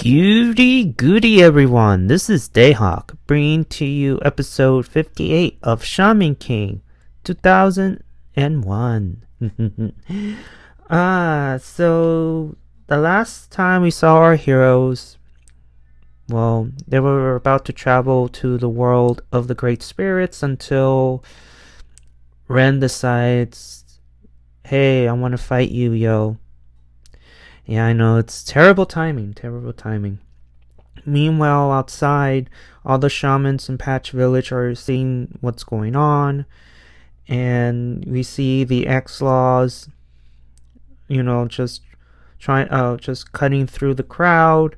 Goody goody everyone, this is Dayhawk bringing to you episode 58 of Shaman King 2001. So the last time we saw our heroes, well, they were about to travel to the world of the great spirits until Ren decides, hey, I want to fight you, yo. Yeah, I know, it's terrible timing. Meanwhile, outside, all the shamans in Patch Village are seeing what's going on, and we see the X-Laws, just cutting through the crowd,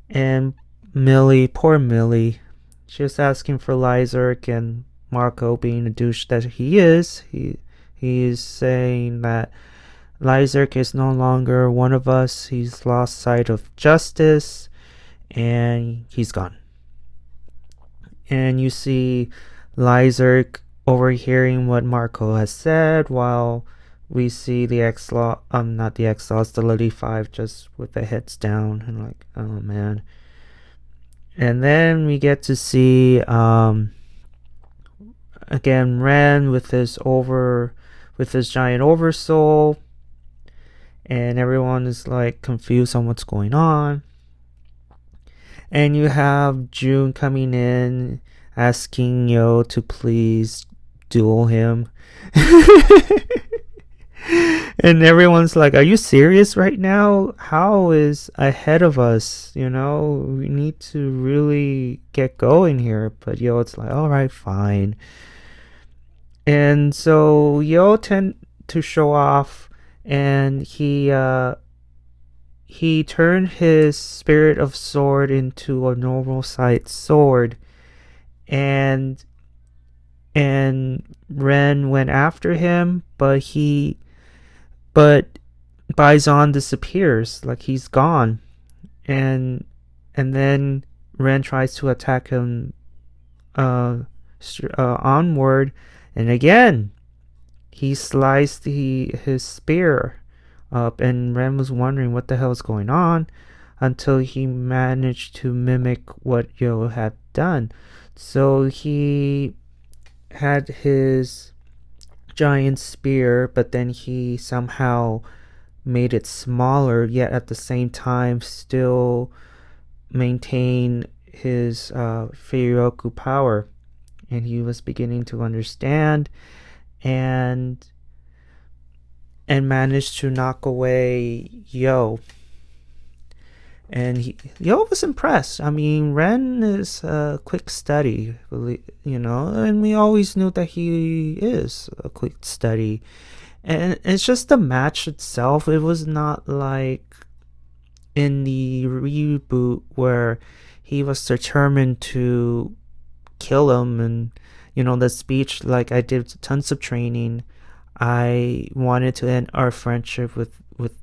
and poor Millie, just asking for Lyserk, and Marco, being a douche that he is, he is saying that Lyserk is no longer one of us. He's lost sight of justice, and he's gone. And you see Lyserk overhearing what Marco has said, while we see the not the X-Laws, the Lily Five, just with their heads down, and like, oh man. And then we get to see again Ren with his giant oversoul, and everyone is like confused on what's going on. And you have June coming in asking Yoh to please duel him. And everyone's like, are you serious right now? Hao is ahead of us, we need to really get going here. But Yoh's like, alright, fine. And so Yoh tend to show off, and he turned his Spirit of Sword into a normal sized sword, and Ren went after him, but Bison disappears, like he's gone, and then Ren tries to attack him onward, and again he sliced his spear up, and Ren was wondering what the hell is going on, until he managed to mimic what Yoh had done. So he had his giant spear, but then he somehow made it smaller, yet at the same time still maintain his Feiroku power. And he was beginning to understand, and managed to knock away Yoh. And Yoh was impressed. I mean, Ren is a quick study, and we always knew that he is a quick study. And it's just the match itself. It was not like in the reboot where he was determined to kill him, and the speech, like, I did tons of training. I wanted to end our friendship with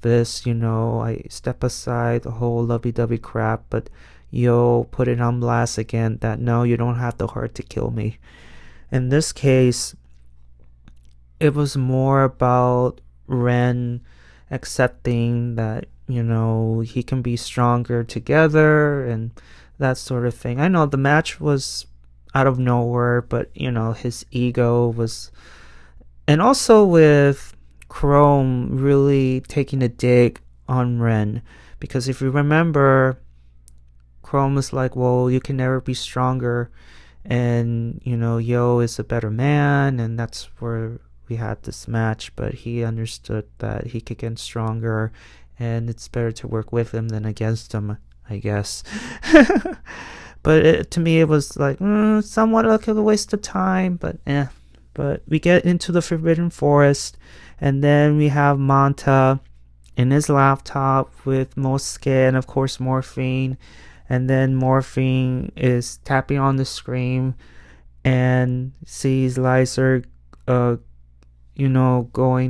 this, I step aside the whole lovey-dovey crap, but Yoh put it on blast again that no, you don't have the heart to kill me. In this case, it was more about Ren accepting that, he can be stronger together and that sort of thing. I know the match was out of nowhere, but his ego was, and also with Chrome really taking a dig on Ren, because if you remember, Chrome was like, well, you can never be stronger, and Yoh is a better man, and that's where we had this match. But he understood that he could get stronger, and it's better to work with him than against him, I guess. But to me, it was like somewhat like a waste of time, but But we get into the Forbidden Forest, and then we have Manta in his laptop with Mosuke and of course Morphine, and then Morphine is tapping on the screen and sees Lyserk going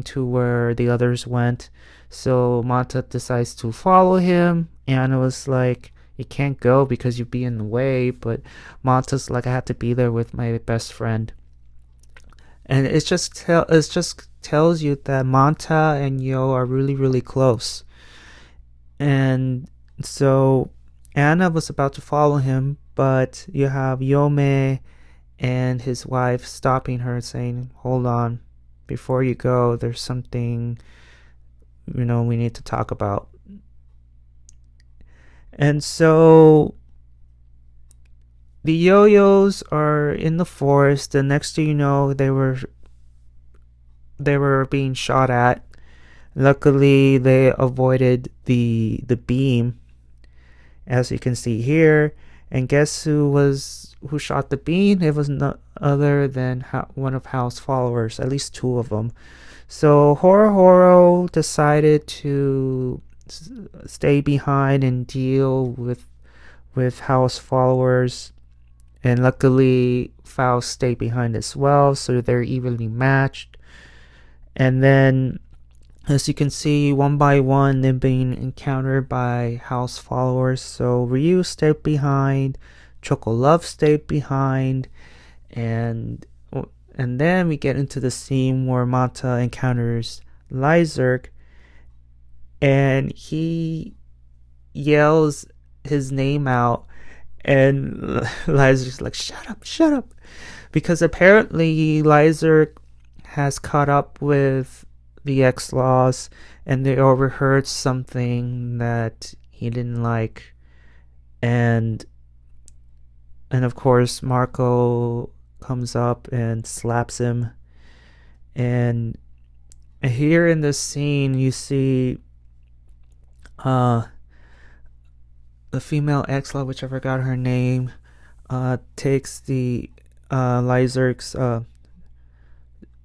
to where the others went. So Manta decides to follow him, and it was like, you can't go because you'd be in the way, but Manta's like, I have to be there with my best friend. And it just tells you that Manta and Yoh are really, really close. And so Anna was about to follow him, but you have Yome and his wife stopping her, saying, "Hold on, before you go, there's something we need to talk about." And so the Yoh-Yohs are in the forest, and next thing you know, they were being shot at. Luckily, they avoided the beam, as you can see here. And guess who shot the beam? It was none other than one of Hao's followers, at least two of them. So Horo decided to stay behind and deal with Hao's followers, and luckily Faust stayed behind as well, so they're evenly matched. And then, as you can see, one by one, they're being encountered by Hao's followers. So Ryu stayed behind, Chocolove stayed behind, and then we get into the scene where Mata encounters Lyserg, and he yells his name out, and Lyserg's like, shut up, because apparently Lyserg has caught up with the X-Laws, and they overheard something that he didn't like, and of course Marco comes up and slaps him. And here in this scene, you see the female X-Law, which I forgot her name, takes the Lyserg's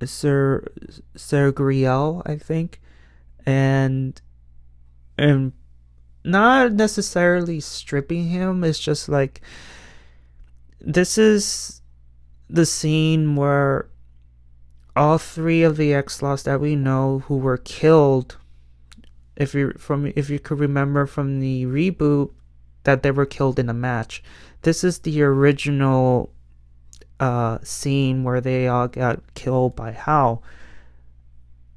Sir Griel, I think, and not necessarily stripping him. It's just like, this is the scene where all three of the X-Laws that we know who were killed, if you could remember from the reboot, that they were killed in a match. This is the original scene where they all got killed by Hao.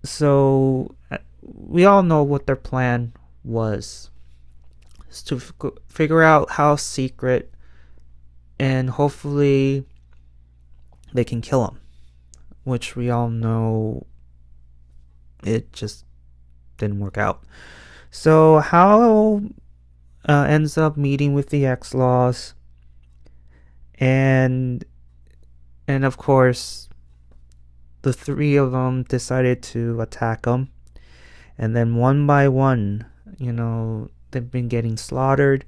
So we all know what their plan was. It's to figure out Hao's secret, and hopefully they can kill him, which we all know it just didn't work out. So Hao ends up meeting with the X-Laws, and of course the three of them decided to attack him. And then one by one, they've been getting slaughtered.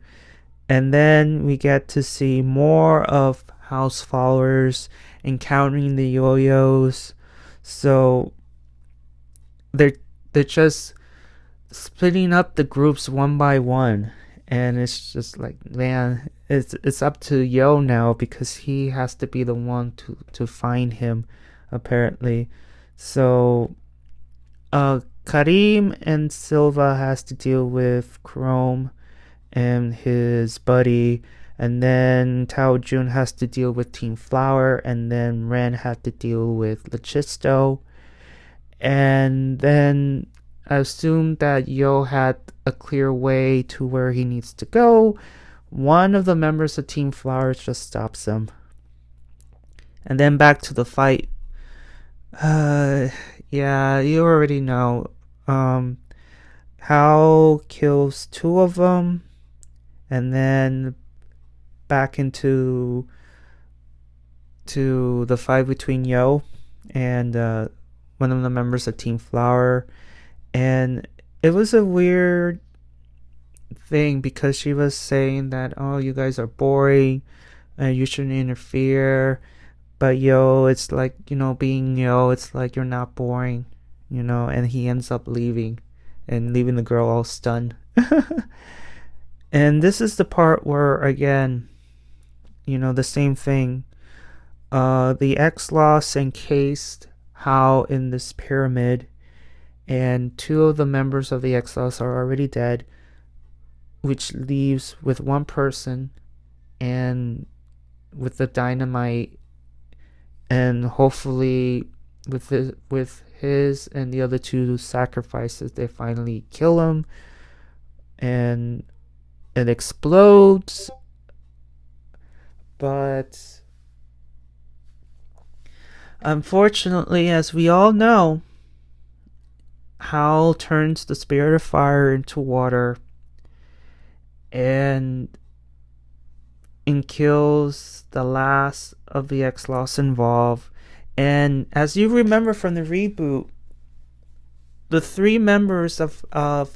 And then we get to see more of Hao's followers encountering the Yoh-Yohs. So they're just splitting up the groups one by one, and it's just like, man, it's up to Yoh now, because he has to be the one to find him, apparently. So Karim and Silva has to deal with Chrome and his buddy, and then Tao Jun has to deal with Team Flower, and then Ren had to deal with Luchisto. And then I assume that Yoh had a clear way to where he needs to go. One of the members of Team Flower just stops him. And then back to the fight. Yeah, you already know. Hao kills two of them, and then back into the fight between Yoh and one of the members of Team Flower. And it was a weird thing, because she was saying that, oh, you guys are boring and you shouldn't interfere. But Yoh, it's like, being Yoh, it's like you're not boring, and he ends up leaving the girl all stunned. And this is the part where, again, the same thing. The X-Laws encased Hao in this pyramid, and two of the members of the X-Laws are already dead, which leaves with one person and with the dynamite, and hopefully with his and the other two sacrifices, they finally kill him. And it explodes, but unfortunately, as we all know, Hao turns the spirit of fire into water and kills the last of the X-Loss involved. And as you remember from the reboot, the 3 members of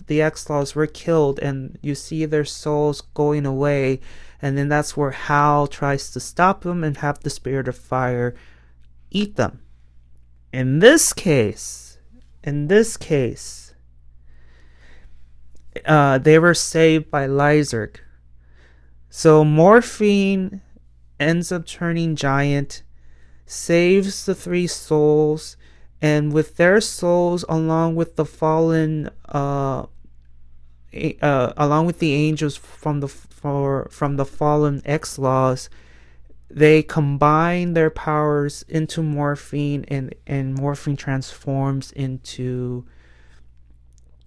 the X-Laws were killed, and you see their souls going away, and then that's where Hal tries to stop them and have the spirit of fire eat them. In this case, they were saved by Lyserg. So Morphine ends up turning giant, saves the 3 souls, and with their souls, along with the fallen, along with the angels from the fallen X-Laws, they combine their powers into Morphine, and Morphine transforms into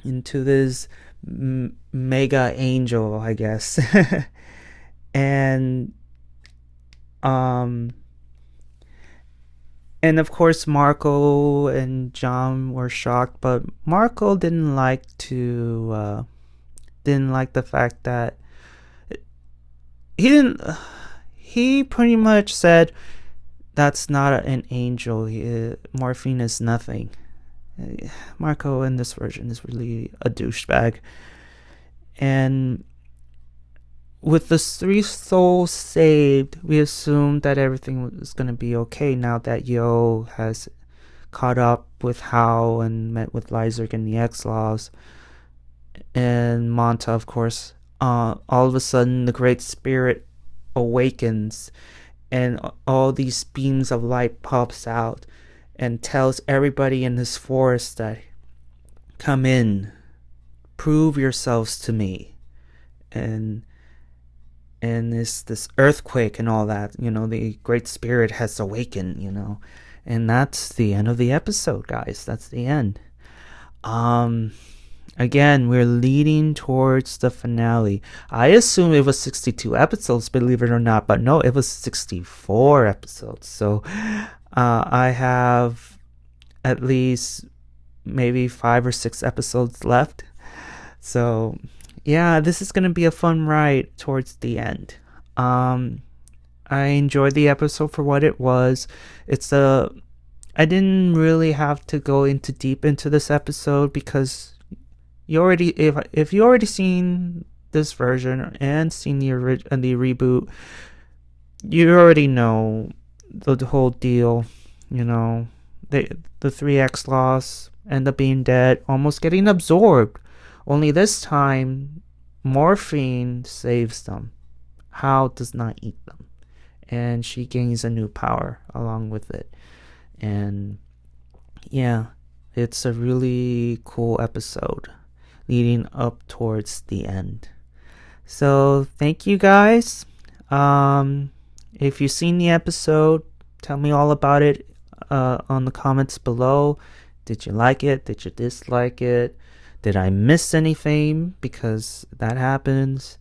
this mega angel, I guess. and And of course, Marco and John were shocked, but Marco didn't like the fact that he didn't. He pretty much said that's not an angel. Morphine is nothing. Marco in this version is really a douchebag, and with the 3 souls saved, we assumed that everything was going to be okay now that Yoh has caught up with Hao and met with Lyserg and the X-Laws. And Manta, of course, all of a sudden the Great Spirit awakens, and all these beams of light pops out and tells everybody in this forest that, come in, prove yourselves to me. And this earthquake and all that, the Great Spirit has awakened, and that's the end of the episode, guys. That's the end. Again, we're leading towards the finale. I assume it was 62 episodes, believe it or not, but no, it was 64 episodes. So I have at least maybe 5 or 6 episodes left. So yeah, this is going to be a fun ride towards the end. I enjoyed the episode for what it was. I didn't really have to go deep into this episode because if you already seen this version and seen the reboot, you already know the whole deal. The 3 X-Laws end up being dead, almost getting absorbed. Only this time, Morphine saves them. Hao does not eat them. And she gains a new power along with it. And yeah, it's a really cool episode leading up towards the end. So thank you guys. If you've seen the episode, tell me all about it on the comments below. Did you like it? Did you dislike it? Did I miss anything? Because that happens.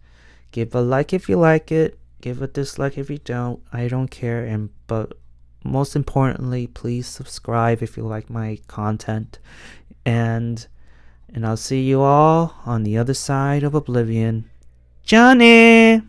Give a like if you like it. Give a dislike if you don't. I don't care. But most importantly, please subscribe if you like my content. And I'll see you all on the other side of oblivion. Johnny!